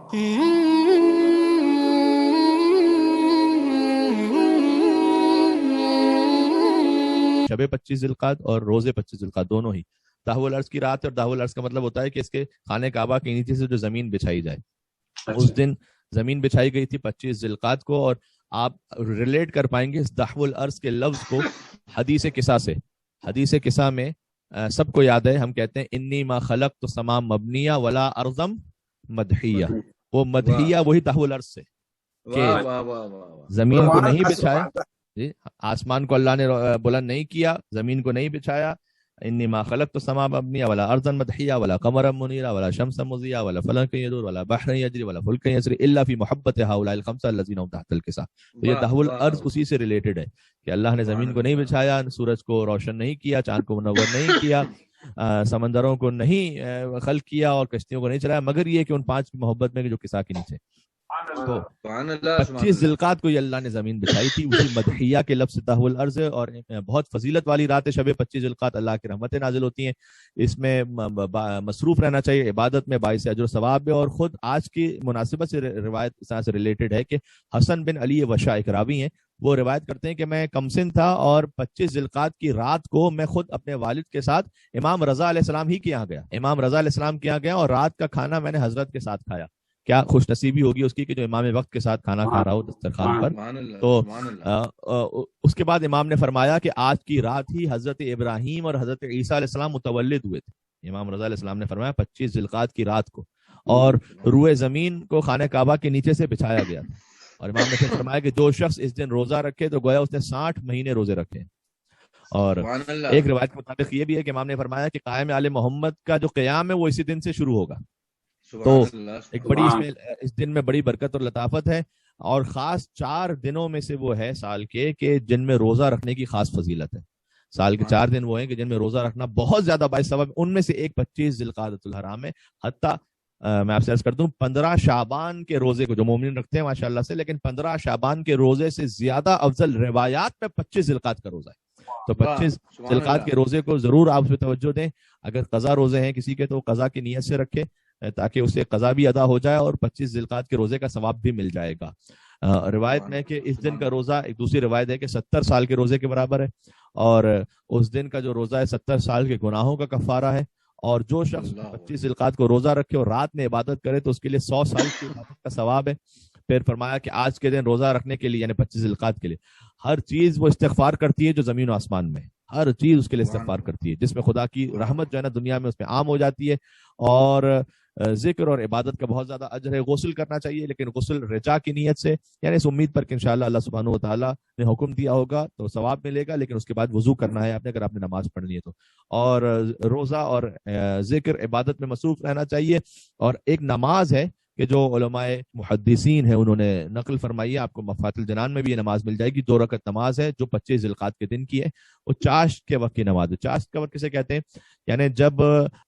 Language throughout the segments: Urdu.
شب 25 ذوالقعدہ اور روز 25 ذوالقعدہ دونوں ہی دہو الارض کی رات ہے، اور دہو الارض کا مطلب ہوتا ہے کہ اس کے خانہ کعبہ کے نیچے سے جو زمین بچھائی جائے، اس دن زمین بچھائی گئی تھی 25 ذوالقعدہ کو. اور آپ ریلیٹ کر پائیں گے اس دہو الارض کے لفظ کو حدیث قصہ سے. حدیث قصہ میں سب کو یاد ہے، ہم کہتے ہیں انی ما خلقت السماء مبنیہ ولا ارضم مدحیہ. وہ مدحیہ وہی دہو الارض سے کہ زمین کو نہیں بچھایا، آسمان کو اللہ نے بلند نہیں کیا، زمین کو نہیں بچھایا. انی ما خلقت السماء مبنیہ ولا ارضا مدحیہ ولا قمرا منیرا ولا شمسا مضیٰ ولا فلکا یدور ولا بحرا یجری ولا فلکا یسری الا فی محبت ہؤلاء الخمسہ الذین هم تحت الکساء. تو یہ دہو الارض اسی سے ریلیٹڈ ہے کہ اللہ نے زمین کو نہیں بچھایا، سورج کو روشن نہیں کیا، چاند کو منور نہیں کیا، سمندروں کو نہیں خلق کیا اور کشتیوں کو نہیں چلایا، مگر یہ کہ ان 5 کی محبت میں جو قصہ کے نیچے. تو 25 ذوالقعدہ کو یہ اللہ نے زمین بچھائی تھی، اسی مدحیہ کے لفظ سے دہو الارض ہے. اور بہت فضیلت والی رات ہے شب 25 ذوالقعدہ، اللہ کی رحمتیں نازل ہوتی ہیں. اس میں مصروف رہنا چاہیے عبادت میں، باعث اجر و ثواب ہے. اور خود آج کی مناسبت سے روایت اس طرح سے ریلیٹڈ ہے کہ حسن بن علی وشا ایک راوی ہیں، وہ روایت کرتے ہیں کہ میں کمسن تھا اور 25 ذوالقعدہ کی رات کو میں خود اپنے والد کے ساتھ امام رضا علیہ السلام ہی کے یہاں گیا، امام رضا علیہ السلام کے یہاں گیا، اور رات کا کھانا میں نے حضرت کے ساتھ کھایا. کیا خوش نصیبی ہوگی اس کی کہ جو امام وقت کے ساتھ کھانا کھا رہا ہو دسترخوان پر. تو اس کے بعد امام نے فرمایا کہ آج کی رات ہی حضرت ابراہیم اور حضرت عیسیٰ علیہ السلام متولد ہوئے تھے. امام رضا علیہ السلام نے فرمایا 25 ذوالقعدہ کی رات کو، اور روئے زمین کو خانہ کعبہ کے نیچے سے بچھایا گیا تھا. اور امام نے پھر فرمایا کہ جو شخص اس دن روزہ رکھے تو گویا اس نے 60 مہینے روزے رکھے. اور ایک روایت کے مطابق یہ بھی ہے کہ امام نے فرمایا کہ قائم آل محمد کا جو قیام ہے وہ اسی دن سے شروع ہوگا. تو ایک بڑی اس دن میں بڑی برکت اور لطافت ہے. اور خاص 4 دنوں میں سے وہ ہے سال کے کہ جن میں روزہ رکھنے کی خاص فضیلت ہے. سال کے 4 دن وہ ہیں کہ جن میں روزہ رکھنا بہت زیادہ باعث ثواب. ان میں سے ایک 25 ذوالقعدہ الحرام ہے. حتیٰ میں آپ سے عرض کرتا ہوں 15 شعبان کے روزے کو جو مومن رکھتے ہیں ماشاءاللہ سے، لیکن 15 شعبان کے روزے سے زیادہ افضل روایات میں 25 ذوالقعدہ کا روزہ ہے. تو 25 ذوالقعدہ کے روزے کو ضرور آپ اس پہ توجہ دیں. اگر قضا روزے ہیں کسی کے تو قضا کی نیت سے رکھے تاکہ اسے قضا بھی ادا ہو جائے اور 25 ذوالقعدہ کے روزے کا ثواب بھی مل جائے گا. روایت میں کہ اس دن کا روزہ، ایک دوسری روایت ہے کہ 70 سال کے روزے کے برابر ہے، اور اس دن کا جو روزہ ہے 70 سال کے گناہوں کا کفارہ ہے. اور جو شخص 25 ذوالقعدہ کو روزہ رکھے اور رات میں عبادت کرے تو اس کے لیے 100 سال کی عبادت کا ثواب ہے. پھر فرمایا کہ آج کے دن روزہ رکھنے کے لیے یعنی 25 ذوالقعدہ کے لیے ہر چیز وہ استغفار کرتی ہے جو زمین و آسمان میں، ہر چیز اس کے لیے استغفار کرتی ہے، جس میں خدا کی رحمت جو ہے نا دنیا میں اس میں عام ہو جاتی ہے. اور ذکر اور عبادت کا بہت زیادہ اجر ہے. غسل کرنا چاہیے لیکن غسل رجا کی نیت سے، یعنی اس امید پر کہ انشاءاللہ اللہ سبحانہ وتعالیٰ نے حکم دیا ہوگا تو ثواب ملے گا، لیکن اس کے بعد وضو کرنا ہے آپ نے اگر آپ نے نماز پڑھنی ہے تو. اور روزہ اور ذکر عبادت میں مصروف رہنا چاہیے. اور ایک نماز ہے کہ جو علماء محدثین ہیں انہوں نے نقل فرمائی ہے، آپ کو مفات الجنان میں بھی یہ نماز مل جائے گی. 2 رکعت نماز ہے جو 25 ذوالقعدہ کے دن کی ہے. وہ چاشت کے وقت کی نماز ہے. چاشت کا وقت کسے کہتے ہیں؟ یعنی جب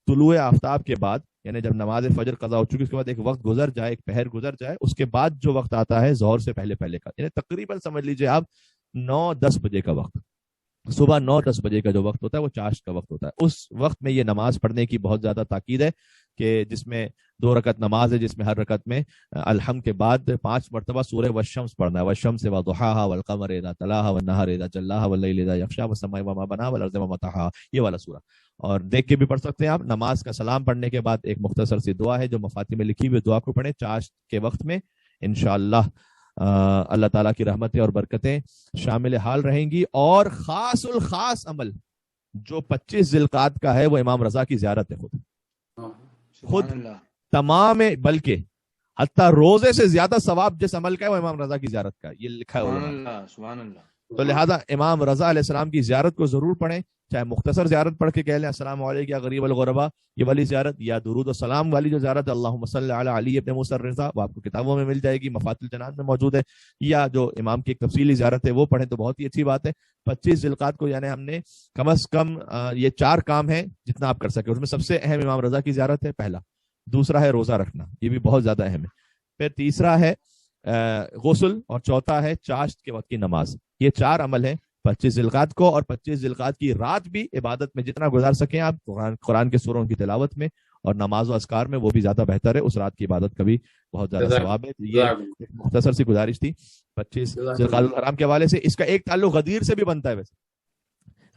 طلوع آفتاب کے بعد، یعنی جب نماز فجر قضا ہو چکی اس کے بعد ایک وقت گزر جائے، ایک پہر گزر جائے، اس کے بعد جو وقت آتا ہے ظہر سے پہلے کا، یعنی تقریباً سمجھ لیجئے آپ 9-10 بجے کا وقت، صبح 9-10 بجے کا جو وقت ہوتا ہے وہ چاشت کا وقت ہوتا ہے. اس وقت میں یہ نماز پڑھنے کی بہت زیادہ تاکید ہے کہ جس میں 2 رکعت نماز ہے، جس میں ہر رکعت میں الحمد کے بعد 5 مرتبہ سورہ والشمس پڑھنا ہے. والشمس وضحاها والقمر اذا تلاها والنهار اذا جلاها والليل اذا يغشى والسماء وما بناها والارض وما طحاها، یہ والا سورہ. اور دیکھ کے بھی پڑھ سکتے ہیں آپ. نماز کا سلام پڑھنے کے بعد ایک مختصر سی دعا ہے جو مفاتیح میں لکھی ہوئی، دعا کو پڑھیں چاشت کے وقت میں. انشاءاللہ اللہ تعالیٰ کی رحمتیں اور برکتیں شامل حال رہیں گی. اور خاص الخاص عمل جو 25 ذوالقعدہ کا ہے وہ امام رضا کی زیارت ہے. خود تمام، بلکہ حتیٰ روزے سے زیادہ ثواب جس عمل کا ہے وہ امام رضا کی زیارت کا، یہ لکھا ہے. تو لہذا امام رضا علیہ السلام کی زیارت کو ضرور پڑھیں، چاہے مختصر زیارت پڑھ کے کہہ لیں السلام علیکم یا غریب الغربا یہ والی زیارت، یا درود و سلام والی جو زیارت اللہم صلی علی علی ابن موسیٰ الرضا، وہ آپ کو کتابوں میں مل جائے گی، مفاتیح الجنان میں موجود ہے. یا جو امام کی ایک تفصیلی زیارت ہے وہ پڑھیں تو بہت ہی اچھی بات ہے. 25 ذوالقعدہ کو یعنی ہم نے کم از کم یہ 4 کام ہیں جتنا آپ کر سکے. اس میں سب سے اہم امام رضا کی زیارت ہے پہلا. دوسرا ہے روزہ رکھنا، یہ بھی بہت زیادہ اہم ہے. پھر تیسرا ہے غسل، اور چوتھا ہے چاشت کے وقت کی نماز. یہ 4 عمل ہیں 25 ذوالقعدہ کو. اور 25 ذوالقعدہ کی رات بھی عبادت میں جتنا گزار سکیں آپ، قرآن کے سوروں کی تلاوت میں اور نماز و اذکار میں وہ بھی زیادہ بہتر ہے. اس رات کی عبادت کا بھی بہت زیادہ ثواب ہے. یہ ایک مختصر سی گزارش تھی 25 ذوالقعدہ الحرام کے حوالے سے. اس کا ایک تعلق غدیر سے بھی بنتا ہے. ویسے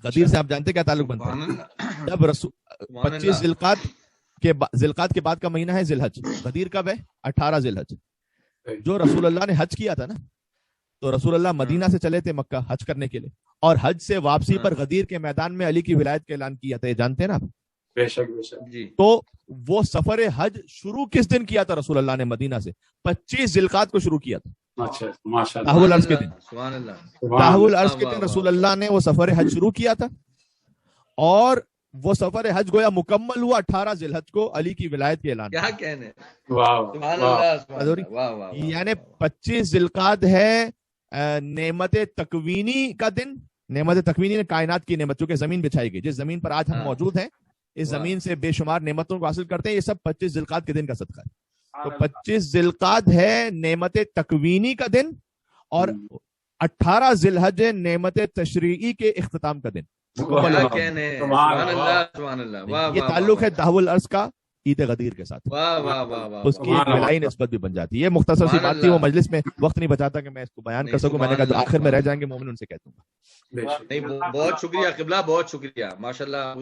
غدیر سے آپ جانتے کیا تعلق بنتا ہے؟ جب 25 ذوالقعدہ کے بعد کا مہینہ ہے ذی الحج. غدیر کب ہے؟ 18 ذی الحج. جو رسول اللہ نے حج کیا تھا نا، تو رسول اللہ مدینہ سے چلے تھے مکہ حج کرنے کے لیے، اور حج سے واپسی پر غدیر کے میدان میں علی کی ولایت کا اعلان کیا تھا. یہ جانتے ہیں نا آپ؟ بے شک بے شک جی. تو وہ سفر حج شروع کس دن کیا تھا رسول اللہ نے مدینہ سے؟ 25 ذوالقعدہ کو شروع کیا تھا. تحول عرض کے دن، تحول عرض کے دن رسول اللہ نے وہ سفر حج شروع کیا تھا، اور وہ سفر حج گویا مکمل ہوا 18 ذی الحج کو علی کی ولایت کے اعلان. کیا کہنے، یعنی 25 ذوالقعدہ ہے نعمت تکوینی کا دن. نعمت تکوینی نے کائنات کی نعمت، چونکہ زمین بچھائی گئی، جس زمین پر آج ہم موجود ہیں اس زمین سے بے شمار نعمتوں کو حاصل کرتے ہیں. یہ سب 25 ذوالقعدہ کے دن کا صدقہ ہے. تو 25 ذوالقعدہ ہے نعمت تکوینی کا دن، اور 18 ذی الحج نعمت تشریعی کے اختتام کا دن. یہ تعلق ہے تحول عرض کا عید غدیر کے ساتھ. اس کی ایک ملائی نسبت بھی بن جاتی ہے. یہ مختصر سی بات تھی، وہ مجلس میں وقت نہیں بچاتا کہ میں اس کو بیان کر سکوں. میں نے کہا جو آخر میں رہ جائیں گے مومن ان سے کہہ دوں گا. بہت شکریہ قبلہ، بہت شکریہ، ماشاءاللہ.